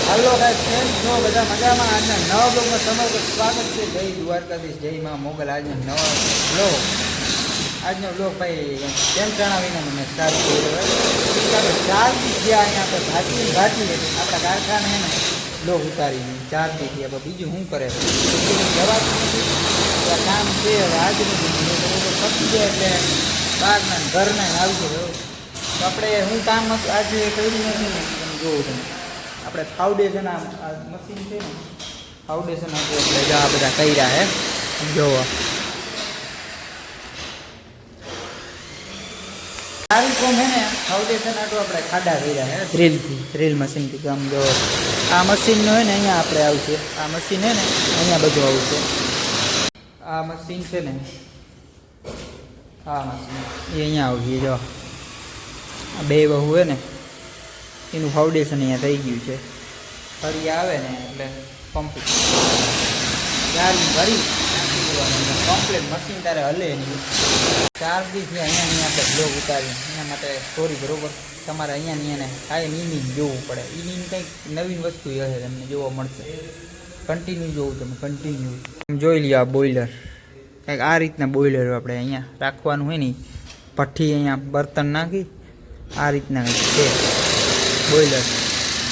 Hello guys, કેમ છો બધા? મજામાં? આજના નવા બ્લોગમાં તમારું સ્વાગત છે. જય દ્વારકાધીશ, જય માં મોગલ. આજનો નવા બ્લોગ ભાઈ કેમ જણાવીને મને સ્ટાર્ટ કર્યો. 4 દી થયા અહીંયા આપણે ઘાટી આપણા કારખાને હે ને બ્લોગ ઉતારી 4 દી થયા. પણ બીજું શું કરે જવાતું નથી, કામ છે. હવે આજનું પતી જાય એટલે બહારના ઘરના આવી ગયો. તો આપણે હું કામ આજે કર્યું નથી ને જોઉં તમે. આપણે ફાઉન્ડેશન આ મશીન છે ને, ફાઉન્ડેશન હતું એટલે આ બધા કર્યા હે. જોવો સારી કોમ હે ને, ફાઉન્ડેશન આટલું આપણે ખાડા કર્યા હે ડ્રીલ મશીનથી. આમ જો આ મશીનનું હોય ને અહીંયા આપણે આવશે. આ મશીન હે ને અહીંયા બધું આવશે. આ મશીન છે ને, આ મશીન એ અહીંયા આવશે. જો આ બે બહુ હોય ને એનું ફાઉન્ડેશન અહીંયા થઈ ગયું છે. ફરી આવે ને એટલે પંપ ગાડી ભરી કમ્પ્લેટ મશીન તારે હલે નહીં. 4 દિવસથી અહીંયા આપણે બ્લોગ ઉતારીએ એના માટે સ્ટોરી બરાબર. તમારે અહીંયા કાંઈ નીની જોવું પડે. એની કંઈક નવીન વસ્તુ હશે તમને જોવા મળશે. કન્ટિન્યુ જોવું તમે, કન્ટિન્યુ જોઈ લ્યો. આ બોઇલર કંઈક આ રીતના બોઇલર આપણે અહીંયા રાખવાનું હોય ને, ભઠ્ઠી અહીંયા બર્તન નાખી આ રીતના કંઈક છે બોઇલર.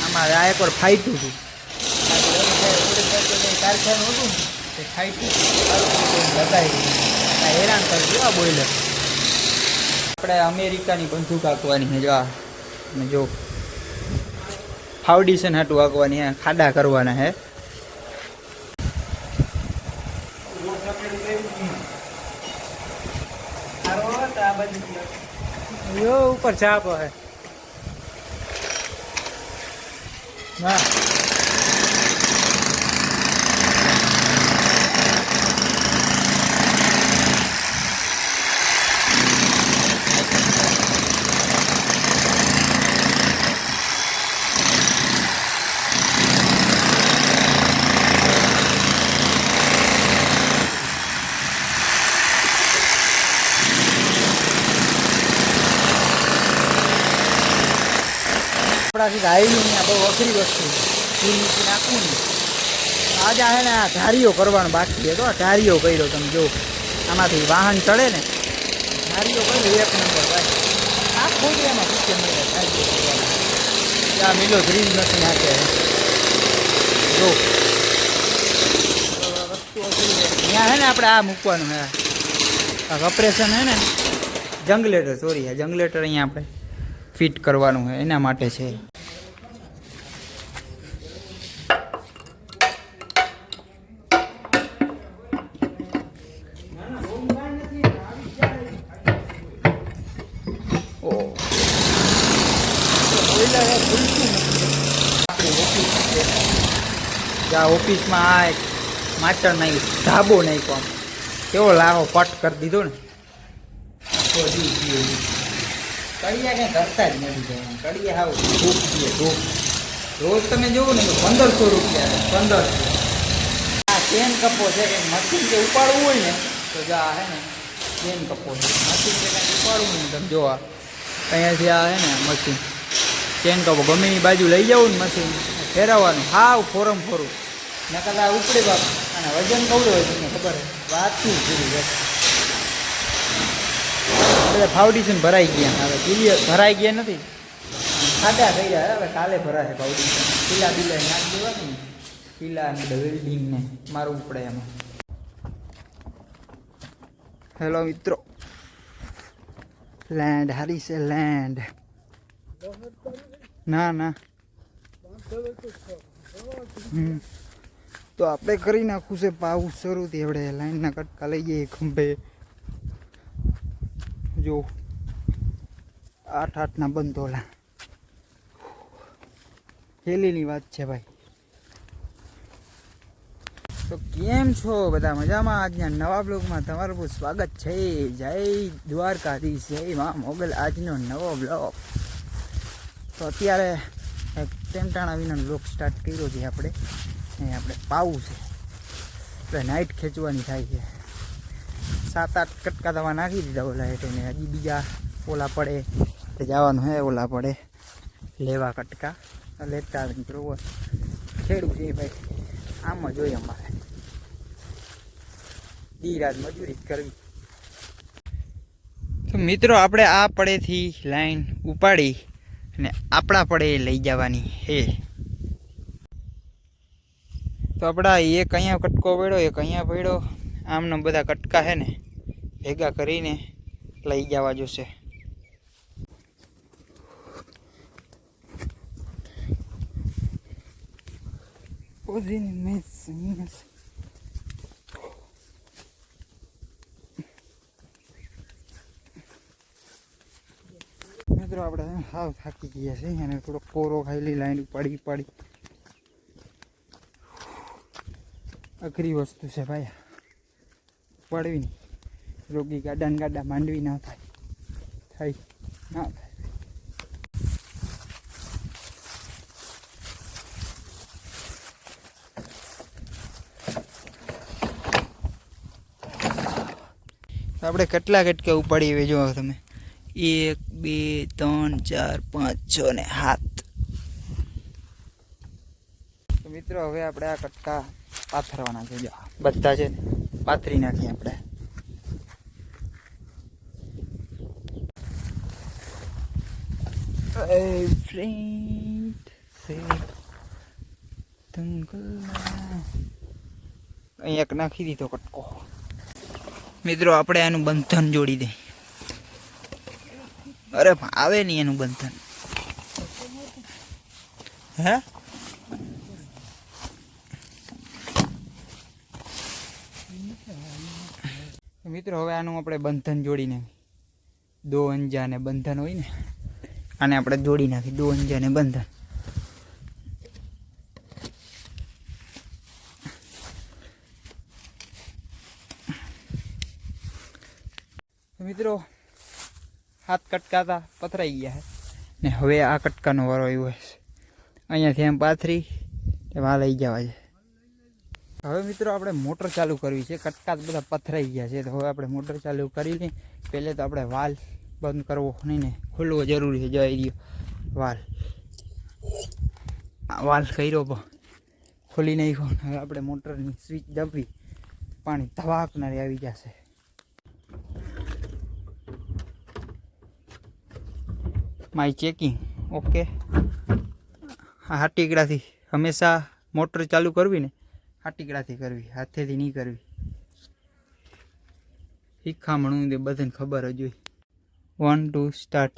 આમાં આ એકવાર ફાટ્યું હતું, કારખાનું હતું ને તે ફાટ્યું લગાવી હેરાન કરી દો. આ બોઇલર આપણે અમેરિકાની બંદૂક હાંકવાની છે. જો આ જો ફાઉન્ડેશન હાટું હાંકવાની હે, ખાડા કરવાના હે. ઉપર ચાપ હે ના આપણાથી આવેલું ને બહુ અઘરી વસ્તુ મૂકી નાખવું ને. આજે આવે ને આ ધારીઓ કરવાનું બાકી છે. તો ધારીઓ કર્યો તમે જો, આમાંથી વાહન ચડે ને ધારીઓ કર્યો 1 નંબર ભાઈ. આ ખોડિયામાં સિસ્ટમ ધારીઓ કરવાનું. આ મિલો ડ્રીલ નથી નાખે જો વસ્તુ અઘરી છે. ત્યાં હે ને આપણે આ મૂકવાનું હે, આ ઓપરેશન હે ને જંગલેટર, સોરી આ જંગલેટર અહીંયા આપણે ફિટ કરવાનું હોય એના માટે છે. ઓફિસમાં આ એક માચર નાખ્યું, ધાબો નાખ્યો, આમ કેવો લાવો પટ કરી દીધો ને. કડિયા ક્યાં કરતા જ નથી. કડિયા હાવ ધૂપ છે ધૂપ. રોજ તમે જુઓ ને 1500 રૂપિયા 1500. આ ચેન કપો છે કે મશીન કે ઉપાડવું હોય ને તો જા હે ને ચેન કપો છે. મશીન કે કંઈક ઉપાડવું ને તમે જો અહીંયાથી આ હે ને મશીન ચેન કપો ગમે એ બાજુ લઈ જવું ને મશીન ફેરવવાનું હાવ ફોરમ ફોરું ને કદાચ ઉપડે બાપ. અને વજન કવડું હોય તમને ખબર વાત શું પૂરી છે. બધા ફાઉન્ડેશન ભરાઈ ગયા, હવે ક્લિયર ભરાઈ ગયા નથી, ખાડા થઈ ગયા. હવે કાલે ભરાશે ફાઉન્ડેશન. પીલા બીલા નાખી દેવાનું, પીલા અને વેલ્ડિંગને મારવું પડે એમાં. હેલો મિત્રો, લેન્ડ હારી છે લેન્ડ. ના ના તો આપણે કરી નાખવું છે પાવું શરૂથી. આપણે લાઈનના કટકા લઈ જઈએ ખંભે. જો 8-8 બંધોલા હેલીની વાત છે ભાઈ. તો કેમ છો બધા? મજામાં? આજના નવા બ્લોગમાં તમારું બહુ સ્વાગત છે. જય દ્વારકાધીશ, જય માં મોગલ. આજનો નવો બ્લોગ. તો અત્યારે ટેમટાણા વિના બ્લોગ સ્ટાર્ટ કર્યો છે આપણે. આપણે પાવું છે એટલે નાઇટ ખેંચવાની થાય છે. 7-8 કટકા દવા નાખી દીધા ઓલા એટલે હજી બીજા ઓલા પડે જવાનું હે. ઓલા પડે લેવા કટકા લેતા આવીને બરોબર ખેડૂત છે ભાઈ, આમ જ હોય અમારે, દી રાત મજૂરી કરવી. તો મિત્રો આપણે આ પડેથી લાઈન ઉપાડી અને આપણા પડે લઈ જવાની હે. તો આપણા એક અહીંયા કટકો પડ્યો, એક અહીંયા પડ્યો, આમનો બધા કટકા છે ને ભેગા કરીને લઈ જવા જોશે. મિત્રો આપણે હાવ થાકી ગયા છે અને થોડો કોરો ખાઈ લાઈન ઉપાડી અઘરી વસ્તુ છે ભાઈ, પડવી નહીં. રોગી ગાડા માંડવી ના થાય ના થાય. આપણે કેટલા કટકા ઉપાડી હવે જો તમે, 1 2 3 4 5 6 ને 7. તો મિત્રો હવે આપણે આ કટકા પાથરવાના છે. જો બધા છે ને પાથરી નાખીએ આપણે. અહીં એક નાખી દીધો કટકો. મિત્રો આપણે આનું બંધન જોડી દે. અરે આવે નહીં એનું બંધન. હે મિત્રો હવે આનું આપણે બંધન જોડીને, 2 અંજા ને બંધન હોય ને, આને આપણે જોડી નાખી 2 અંજા ને બંધન. મિત્રો 7 કટકા હતા પથરાઈ ગયા છે ને હવે આ કટકાનો વારો આવ્યો છે. અહીંયાથી એમ પાથરી વાલ લઈ જવા છે. હવે મિત્રો આપણે મોટર ચાલુ કરવી છે. કટકા બધા પથરાઈ ગયા છે તો હવે આપણે મોટર ચાલુ કરી લઈએ. પહેલે તો આપણે વાલ બંધ કરવો નહીં ને ખોલવો જરૂરી છે. જઈ રહ્યો વાલ કર્યો પણ ખોલી નાખ્યો. હવે આપણે મોટરની સ્વિચ દબવી, પાણી ધવાકનારી આવી જશે. My checking okay. આ હાટીકડાથી હંમેશા મોટર ચાલુ કરવી ને હાટીકડાથી કરવી, હાથેથી નહીં કરવી. શીખામણું તે બધાને ખબર જ હોય. 1 2 સ્ટાર્ટ.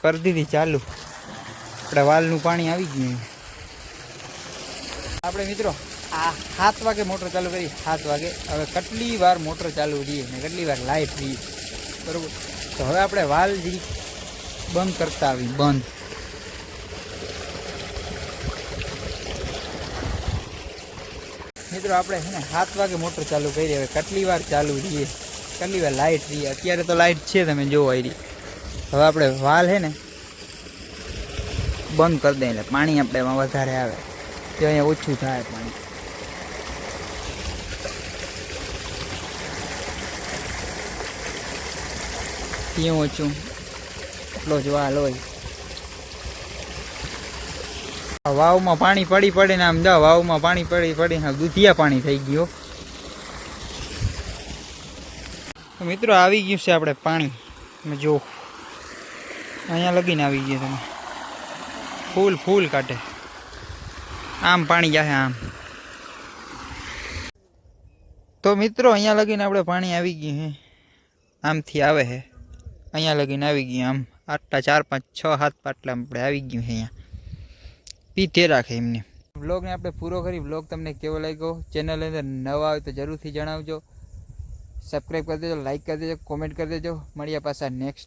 કરી દીધી ચાલુ. આપણે વાલનું પાણી આવી ગયું. આપણે મિત્રો આ 7 વાગે મોટર ચાલુ કરી. 7 વાગે હવે કેટલી વાર મોટર ચાલુ રહીએ ને કેટલી વાર લાઈટ રહીએ બરાબર. તો હવે આપણે વાલ જે બંધ કરતા આવી બંધ. મિત્રો આપણે છે ને 7 વાગે મોટર ચાલુ કરી. હવે કેટલી વાર ચાલુ રહીએ, કેટલી વાર લાઈટ રહીએ. અત્યારે તો લાઈટ છે તમે જોવો આવી. હવે આપણે વાલ છે ને બંધ કરી દઈએ એટલે પાણી આપણે એમાં વધારે આવે, તો અહીંયા ઓછું થાય પાણી. ત્યાં ઓછું એટલો જ વાલ હોય. વાવમાં પાણી પડીને આમ જાઓ, વાવમાં પાણી પડીને દૂધિયા પાણી થઈ ગયો. મિત્રો આવી ગયું છે આપણે પાણી. તમે જો અહીંયા લગીને આવી ગયું. તમે ફૂલ કાઢે આમ પાણી જાય આમ. તો મિત્રો અહીંયા લગીને આપણે પાણી આવી ગયું હે. આમથી આવે છે અહીંયા લગીને આવી ગયું. આમ આટલા 4 5 6 7 પાટલા આપણે આવી ગયું છે. અહીંયા પીતે રાખે એમને. વ્લોગને આપણે પૂરો કરી. વ્લોગ તમને કેવો લાગ્યો? ચેનલ અંદર નવા આવે તો જરૂરથી જણાવજો. સબસ્ક્રાઈબ કરી દેજો, લાઈક કરી દેજો, કોમેન્ટ કરી દેજો. મળ્યા પાછા નેક્સ્ટ